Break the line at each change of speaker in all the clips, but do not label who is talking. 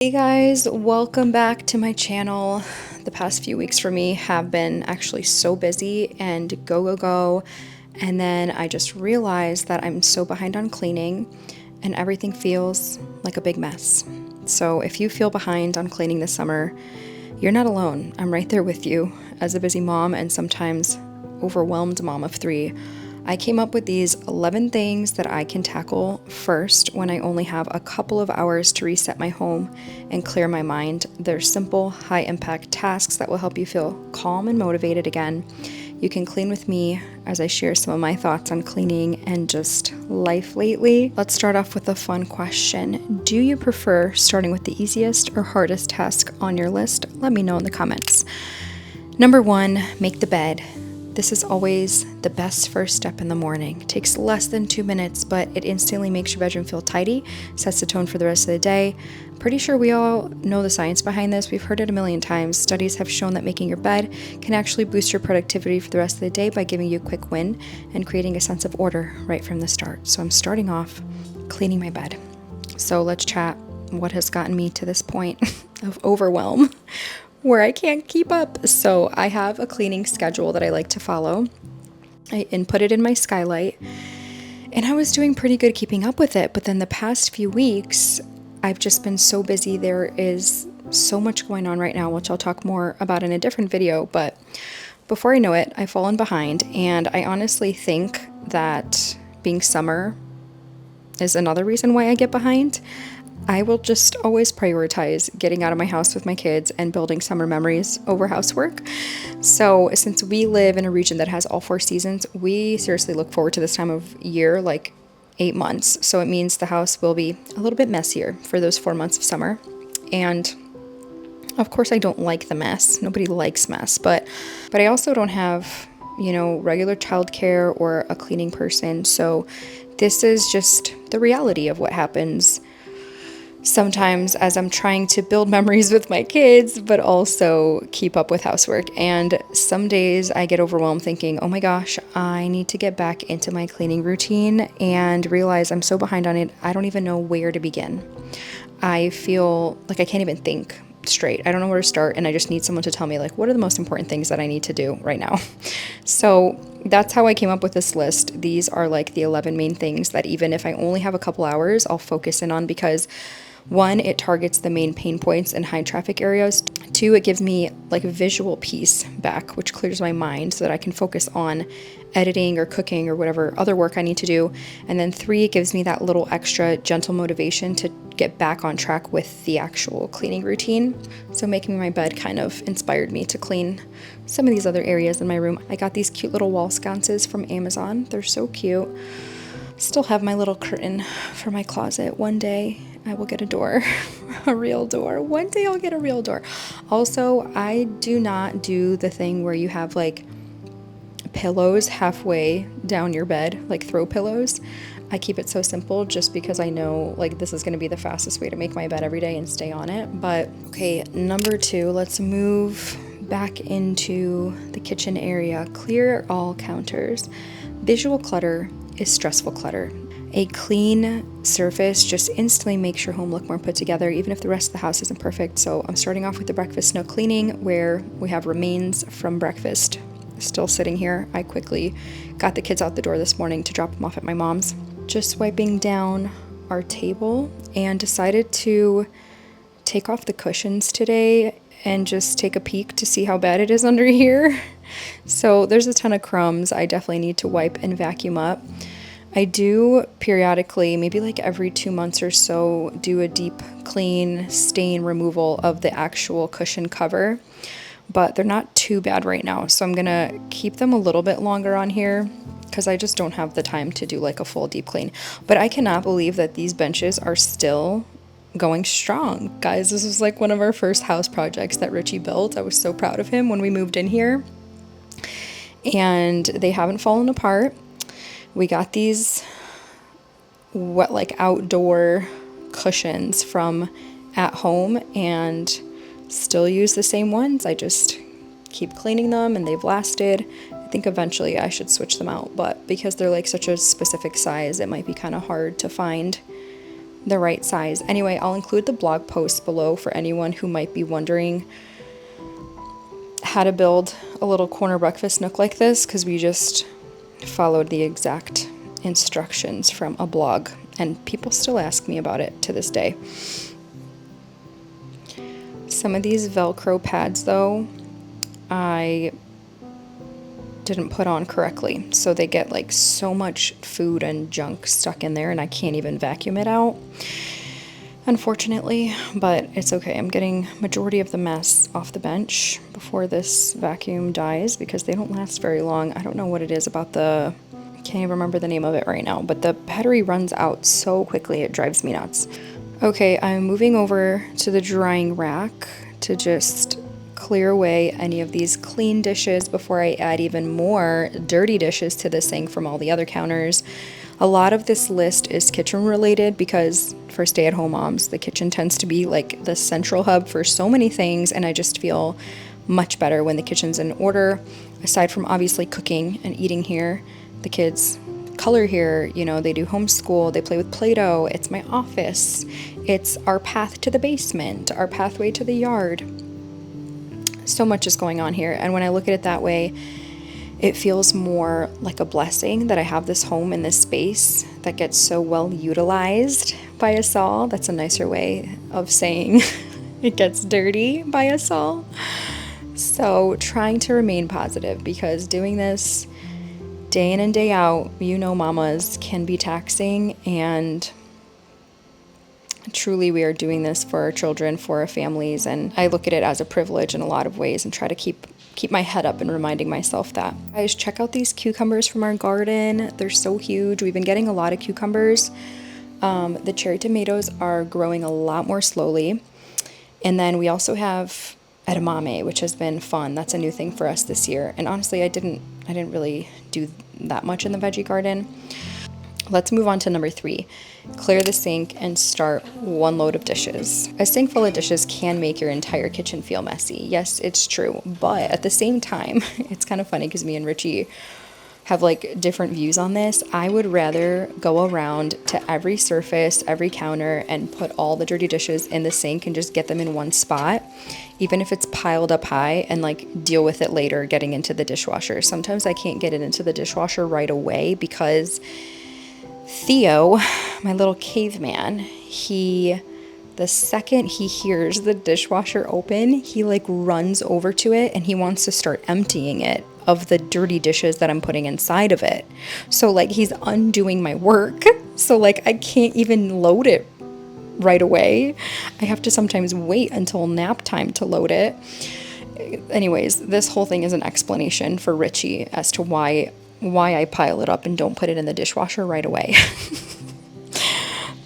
Hey guys, welcome back to my channel. The past few weeks for me have been actually so busy and go. And then I just realized that I'm so behind on cleaning and everything feels like a big mess. So if you feel behind on cleaning this summer, you're not alone. I'm right there with you. As a busy mom and sometimes overwhelmed mom of three, I came up with these 11 things that I can tackle first when I only have a couple of hours to reset my home and clear my mind. They're simple, high impact tasks that will help you feel calm and motivated again. You can clean with me as I share some of my thoughts on cleaning and just life lately. Let's start off with a fun question. Do you prefer starting with the easiest or hardest task on your list? Let me know in the comments. Number 1, make the bed. This is always the best first step in the morning. It takes less than 2 minutes, but it instantly makes your bedroom feel tidy, sets the tone for the rest of the day. Pretty sure we all know the science behind this. We've heard it a million times. Studies have shown that making your bed can actually boost your productivity for the rest of the day by giving you a quick win and creating a sense of order right from the start. So I'm starting off cleaning my bed. So let's chat what has gotten me to this point of overwhelm where I can't keep up. So I have a cleaning schedule that I like to follow. I input it in my skylight and I was doing pretty good keeping up with it. But then the past few weeks, I've just been so busy. There is so much going on right now, which I'll talk more about in a different video. But before I know it, I've fallen behind. And I honestly think that being summer is another reason why I get behind. I will just always prioritize getting out of my house with my kids and building summer memories over housework. So since we live in a region that has all 4 seasons, we seriously look forward to this time of year like 8 months. So it means the house will be a little bit messier for those 4 months of summer. And of course I don't like the mess. Nobody likes mess, but I also don't have, regular childcare or a cleaning person. So this is just the reality of what happens sometimes as I'm trying to build memories with my kids, but also keep up with housework. And some days I get overwhelmed thinking, oh my gosh, I need to get back into my cleaning routine, and realize I'm so behind on it, I don't even know where to begin. I feel like I can't even think straight. I don't know where to start, and I just need someone to tell me, like, what are the most important things that I need to do right now? So that's how I came up with this list. These are like the 11 main things that even if I only have a couple hours, I'll focus in on, because 1, it targets the main pain points in high traffic areas. 2, it gives me like a visual piece back, which clears my mind so that I can focus on editing or cooking or whatever other work I need to do. And then 3, it gives me that little extra gentle motivation to get back on track with the actual cleaning routine. So making my bed kind of inspired me to clean some of these other areas in my room. I got these cute little wall sconces from Amazon. They're so cute. Still have my little curtain for my closet. One day I will get a door, a real door. One day I'll get a real door. Also, I do not do the thing where you have like pillows halfway down your bed, like throw pillows. I keep it so simple just because I know like this is going to be the fastest way to make my bed every day and stay on it. But okay, number 2, let's move back into the kitchen area. Clear all counters. Visual clutter is stressful clutter. A clean surface just instantly makes your home look more put together, even if the rest of the house isn't perfect. So I'm starting off with the breakfast nook cleaning, where we have remains from breakfast still sitting here. I quickly got the kids out the door this morning to drop them off at my mom's. Just wiping down our table, and decided to take off the cushions today and just take a peek to see how bad it is under here. So there's a ton of crumbs. I definitely need to wipe and vacuum up. I do periodically, maybe like every 2 months or so, do a deep clean stain removal of the actual cushion cover, but they're not too bad right now. So I'm gonna keep them a little bit longer on here because I just don't have the time to do like a full deep clean. But I cannot believe that these benches are still going strong. Guys, this was like one of our first house projects that Richie built. I was so proud of him when we moved in here, and they haven't fallen apart. We got these like outdoor cushions from at home and still use the same ones. I just keep cleaning them and they've lasted. I think eventually I should switch them out, but because they're like such a specific size, it might be kind of hard to find the right size. Anyway, I'll include the blog post below for anyone who might be wondering how to build a little corner breakfast nook like this, because we just followed the exact instructions from a blog, and people still ask me about it to this day. Some of these Velcro pads, though, I didn't put on correctly, so they get like so much food and junk stuck in there, and I can't even vacuum it out, unfortunately, but it's okay. I'm getting majority of the mess off the bench before this vacuum dies, because they don't last very long. I don't know what it is about I can't even remember the name of it right now, but the battery runs out so quickly, it drives me nuts. Okay, I'm moving over to the drying rack to just clear away any of these clean dishes before I add even more dirty dishes to the sink from all the other counters. A lot of this list is kitchen related, because for stay-at-home moms, the kitchen tends to be like the central hub for so many things, and I just feel much better when the kitchen's in order. Aside from obviously cooking and eating here, the kids color here, you know, they do homeschool, they play with Play-Doh, it's my office, it's our path to the basement, our pathway to the yard. So much is going on here, and when I look at it that way, it feels more like a blessing that I have this home and this space that gets so well utilized by us all. That's a nicer way of saying it gets dirty by us all. So trying to remain positive, because doing this day in and day out, you know, mamas, can be taxing, and truly we are doing this for our children, for our families, and I look at it as a privilege in a lot of ways and try to keep my head up and reminding myself that. Guys, check out these cucumbers from our garden. They're so huge. We've been getting a lot of cucumbers. The cherry tomatoes are growing a lot more slowly. And then we also have edamame, which has been fun. That's a new thing for us this year. And honestly, I didn't really do that much in the veggie garden. Let's move on to number 3. Clear the sink and start one load of dishes. A sink full of dishes can make your entire kitchen feel messy. Yes, it's true. But at the same time, it's kind of funny because me and Richie have like different views on this. I would rather go around to every surface, every counter, and put all the dirty dishes in the sink and just get them in one spot, even if it's piled up high, and like deal with it later getting into the dishwasher. Sometimes I can't get it into the dishwasher right away because Theo, my little caveman, the second he hears the dishwasher open, he like runs over to it and he wants to start emptying it of the dirty dishes that I'm putting inside of it. So like he's undoing my work. So like I can't even load it right away. I have to sometimes wait until nap time to load it. Anyways, this whole thing is an explanation for Richie as to why I pile it up and don't put it in the dishwasher right away.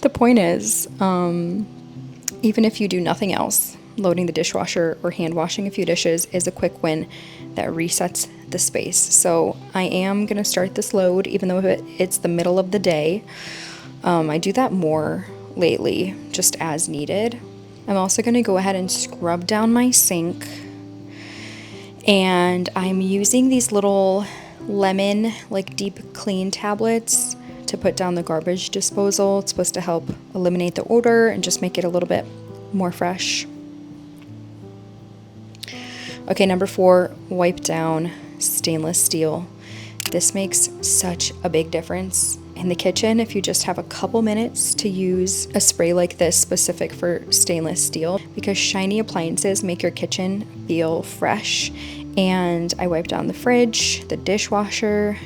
The point is, even if you do nothing else, loading the dishwasher or hand washing a few dishes is a quick win that resets the space. So I am going to start this load, even though it's the middle of the day. I do that more lately, just as needed. I'm also going to go ahead and scrub down my sink. And I'm using these little lemon, like deep clean tablets to put down the garbage disposal. It's supposed to help eliminate the odor and just make it a little bit more fresh. Okay, number 4, wipe down stainless steel. This makes such a big difference in the kitchen if you just have a couple minutes to use a spray like this specific for stainless steel, because shiny appliances make your kitchen feel fresh. And I wipe down the fridge, the dishwasher,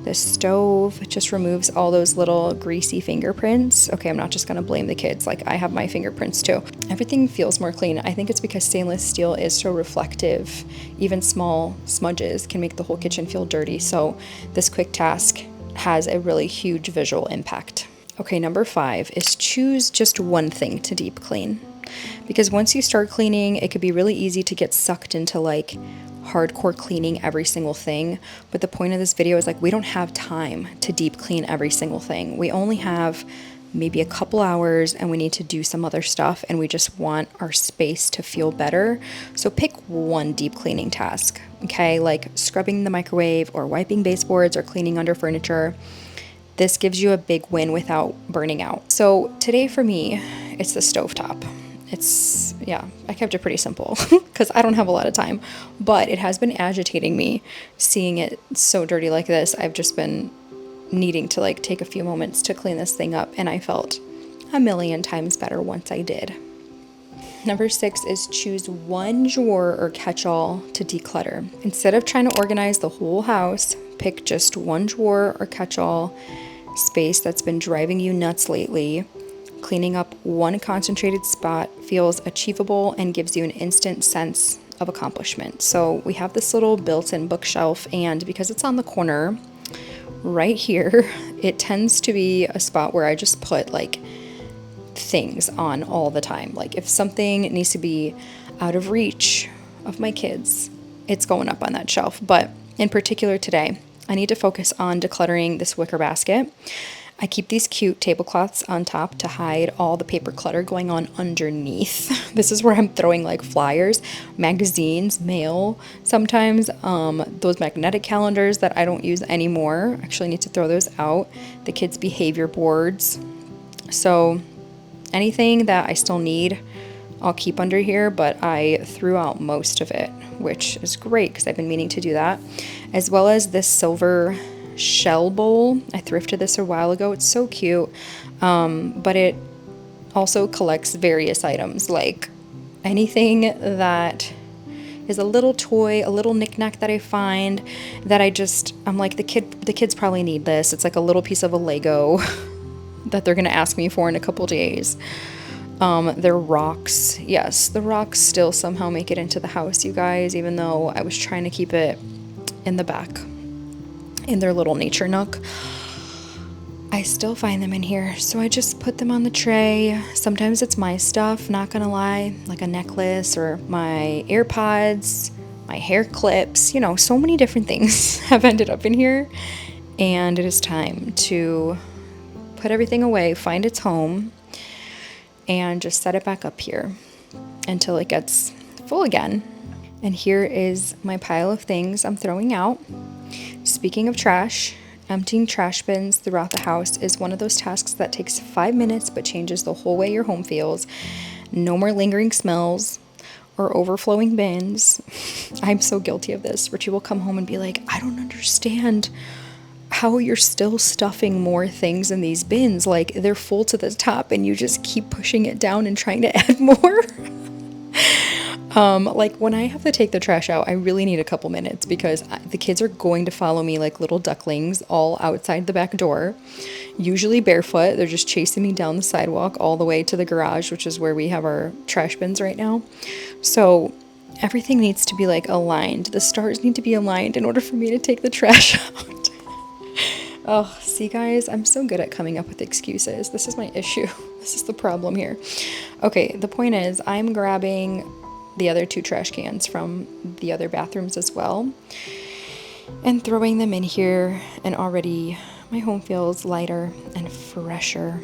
the stove. It just removes all those little greasy fingerprints. Okay, I'm not just gonna blame the kids, like I have my fingerprints too. Everything feels more clean. I think it's because stainless steel is so reflective. Even small smudges can make the whole kitchen feel dirty. So this quick task has a really huge visual impact. Okay, number 5 is choose just one thing to deep clean. Because once you start cleaning, it could be really easy to get sucked into like hardcore cleaning every single thing. But the point of this video is like, we don't have time to deep clean every single thing. We only have maybe a couple hours and we need to do some other stuff, and we just want our space to feel better. So pick one deep cleaning task, okay? Like scrubbing the microwave or wiping baseboards or cleaning under furniture. This gives you a big win without burning out. So today for me, it's the stovetop. Yeah, I kept it pretty simple because I don't have a lot of time, but it has been agitating me seeing it so dirty like this. I've just been needing to like take a few moments to clean this thing up, and I felt a million times better once I did. Number 6 is choose one drawer or catch-all to declutter. Instead of trying to organize the whole house, pick just one drawer or catch-all space that's been driving you nuts lately. Cleaning up one concentrated spot feels achievable and gives you an instant sense of accomplishment. So we have this little built-in bookshelf, and because it's on the corner right here, it tends to be a spot where I just put like things on all the time. Like if something needs to be out of reach of my kids, it's going up on that shelf. But in particular today, I need to focus on decluttering this wicker basket. I keep these cute tablecloths on top to hide all the paper clutter going on underneath. This is where I'm throwing like flyers, magazines, mail, sometimes those magnetic calendars that I don't use anymore. Actually need to throw those out. The kids' behavior boards. So anything that I still need, I'll keep under here, but I threw out most of it, which is great because I've been meaning to do that. As well as this silver shell bowl. I thrifted this a while ago. It's so cute, but it also collects various items, like anything that is a little toy, a little knickknack that I find that I'm like, the kids probably need this. It's like a little piece of a Lego that they're gonna ask me for in a couple days. They're rocks. Yes, the rocks still somehow make it into the house, you guys, even though I was trying to keep it in the back in their little nature nook. I still find them in here, so I just put them on the tray. Sometimes it's my stuff, not gonna lie, like a necklace or my AirPods, my hair clips, so many different things have ended up in here, and it is time to put everything away, find its home, and just set it back up here until it gets full again. And here is my pile of things I'm throwing out. Speaking of trash, emptying trash bins throughout the house is one of those tasks that takes 5 minutes but changes the whole way your home feels. No more lingering smells or overflowing bins. I'm so guilty of this. Richie will come home and be like, I don't understand how you're still stuffing more things in these bins. Like, they're full to the top and you just keep pushing it down and trying to add more. Like when I have to take the trash out, I really need a couple minutes because the kids are going to follow me like little ducklings all outside the back door, usually barefoot. They're just chasing me down the sidewalk all the way to the garage, which is where we have our trash bins right now. So everything needs to be like aligned. The stars need to be aligned in order for me to take the trash out. Oh, see guys, I'm so good at coming up with excuses. This is my issue. This is the problem here. Okay, the point is I'm grabbing the other 2 trash cans from the other bathrooms as well and throwing them in here, and already my home feels lighter and fresher.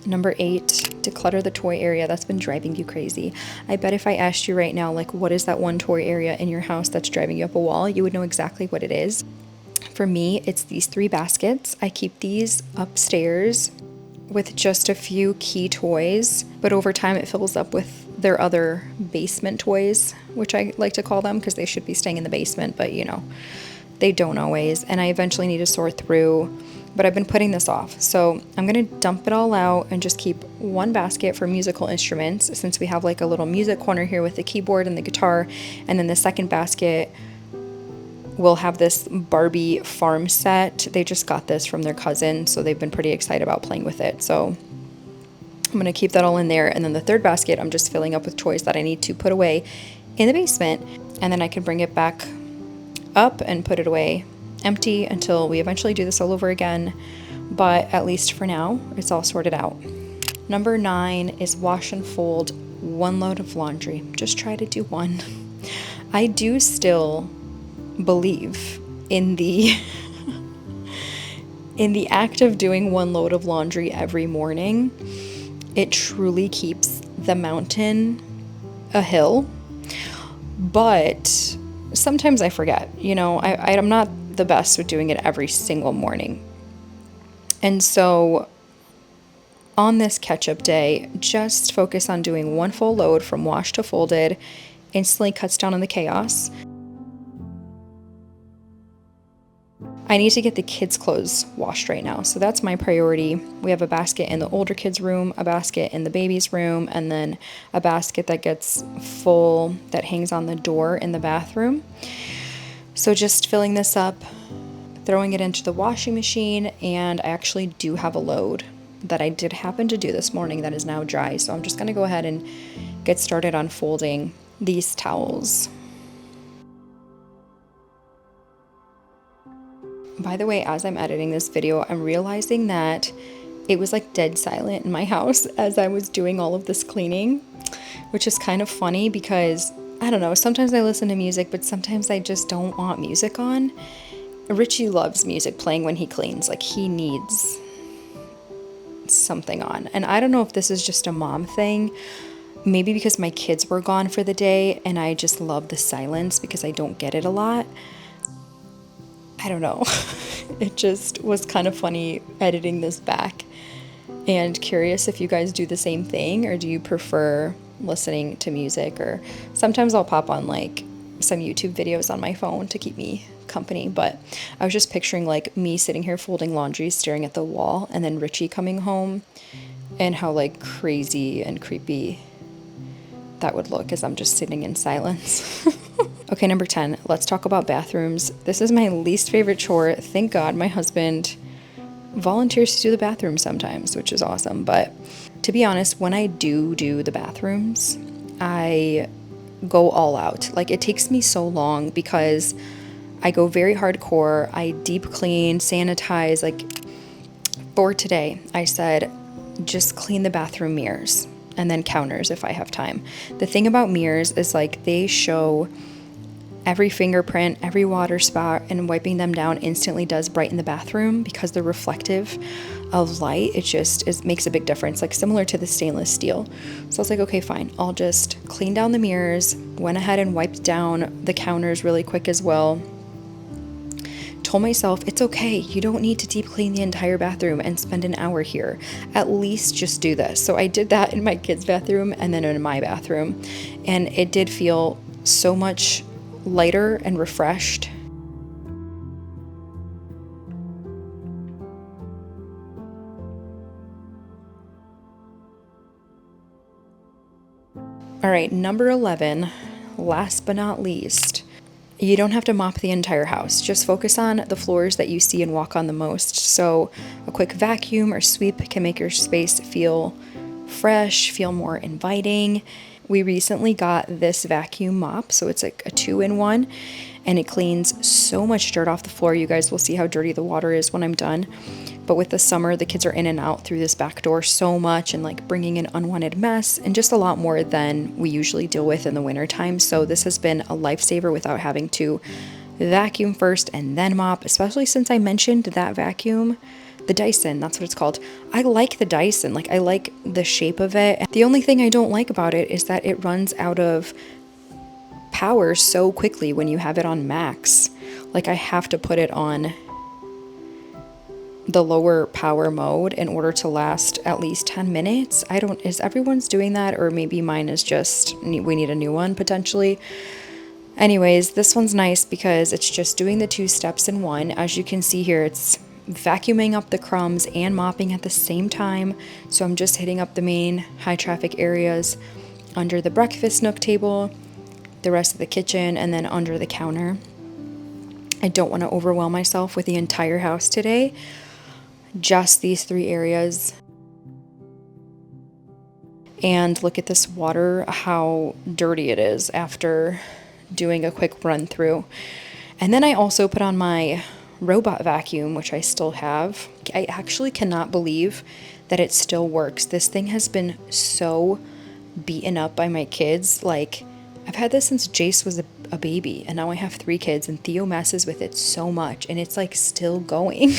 Number 8, declutter the toy area that's been driving you crazy. I bet if I asked you right now, like, what is that one toy area in your house that's driving you up a wall, you would know exactly what it is. For me, it's these 3 baskets. I keep these upstairs with just a few key toys, but over time it fills up with their other basement toys, which I like to call them because they should be staying in the basement, but they don't always, and I eventually need to sort through, but I've been putting this off. So I'm gonna dump it all out and just keep one basket for musical instruments, since we have like a little music corner here with the keyboard and the guitar, and then the second basket will have this Barbie farm set. They just got this from their cousin, so they've been pretty excited about playing with it. So I'm going to keep that all in there. And then the third basket, I'm just filling up with toys that I need to put away in the basement. And then I can bring it back up and put it away empty until we eventually do this all over again. But at least for now, it's all sorted out. Number 9 is wash and fold one load of laundry. Just try to do one. I do still believe in the act of doing one load of laundry every morning. It truly keeps the mountain a hill, but sometimes I forget. I'm not the best with doing it every single morning. And so on this catch-up day, just focus on doing one full load from wash to folded. Instantly cuts down on the chaos. I need to get the kids' clothes washed right now, so that's my priority. We have a basket in the older kids' room, a basket in the baby's room, and then a basket that gets full that hangs on the door in the bathroom. So just filling this up, throwing it into the washing machine, and I actually do have a load that I did happen to do this morning that is now dry, so I'm just going to go ahead and get started on folding these towels. By the way, as I'm editing this video, I'm realizing that it was like dead silent in my house as I was doing all of this cleaning, which is kind of funny because, I don't know, sometimes I listen to music, but sometimes I just don't want music on. Richie loves music playing when he cleans, like he needs something on. And I don't know if this is just a mom thing, maybe because my kids were gone for the day and I just love the silence because I don't get it a lot. I don't know. It just was kind of funny editing this back, and curious if you guys do the same thing, or do you prefer listening to music? Or sometimes I'll pop on like some YouTube videos on my phone to keep me company. But I was just picturing like me sitting here folding laundry, staring at the wall, and then Richie coming home, and how like crazy and creepy that would look as I'm just sitting in silence. Okay, number 10, let's talk about bathrooms. This is my least favorite chore. Thank God my husband volunteers to do the bathroom sometimes, which is awesome. But to be honest, when I do the bathrooms, I go all out. Like it takes me so long because I go very hardcore. I deep clean, sanitize. Like for today, I said, just clean the bathroom mirrors and then counters if I have time. The thing about mirrors is like they show every fingerprint, every water spot, and wiping them down instantly does brighten the bathroom because they're reflective of light. It makes a big difference, like similar to the stainless steel. So I was like, okay, fine. I'll just clean down the mirrors, went ahead and wiped down the counters really quick as well. Told myself, it's okay. You don't need to deep clean the entire bathroom and spend an hour here. At least just do this. So I did that in my kids' bathroom and then in my bathroom. And it did feel so much lighter and refreshed. All right, number 11, last but not least, you don't have to mop the entire house. Just focus on the floors that you see and walk on the most. So a quick vacuum or sweep can make your space feel fresh, feel more inviting. We recently got this vacuum mop, so it's like a 2-in-1, and it cleans so much dirt off the floor. You guys will see how dirty the water is when I'm done. But with the summer, the kids are in and out through this back door so much and like bringing in unwanted mess and just a lot more than we usually deal with in the wintertime. So this has been a lifesaver without having to vacuum first and then mop, especially since I mentioned that vacuum. The Dyson, that's what it's called. I like the Dyson, like I like the shape of it. The only thing I don't like about it is that it runs out of power so quickly when you have it on max. Like I have to put it on the lower power mode in order to last at least 10 minutes. Is everyone's doing that, or maybe mine is just, we need a new one potentially. Anyways, this one's nice because it's just doing the 2 steps in one. As you can see here, it's vacuuming up the crumbs and mopping at the same time. So I'm just hitting up the main high traffic areas under the breakfast nook table, the rest of the kitchen, and then under the counter. I don't want to overwhelm myself with the entire house today. Just these 3 areas. And look at this water, how dirty it is after doing a quick run through. And then I also put on my robot vacuum, which I still have. I actually cannot believe that it still works. This thing has been so beaten up by my kids. Like, I've had this since Jace was a baby, and now I have 3 kids, and Theo messes with it so much, and it's like still going.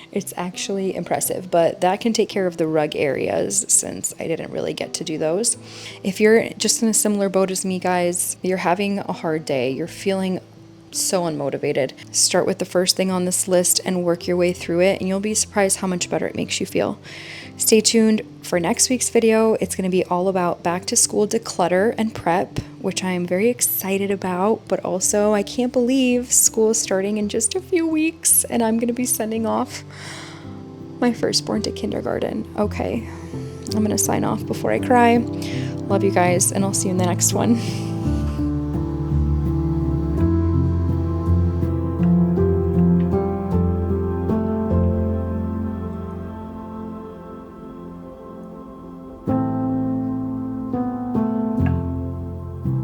It's actually impressive, but that can take care of the rug areas since I didn't really get to do those. If you're just in a similar boat as me, guys, you're having a hard day, you're feeling so unmotivated. Start with the first thing on this list and work your way through it, and you'll be surprised how much better it makes you feel. Stay tuned for next week's video. It's going to be all about back to school declutter and prep, which I am very excited about, but also I can't believe school is starting in just a few weeks and I'm going to be sending off my firstborn to kindergarten. Okay, I'm going to sign off before I cry. Love you guys, and I'll see you in the next one.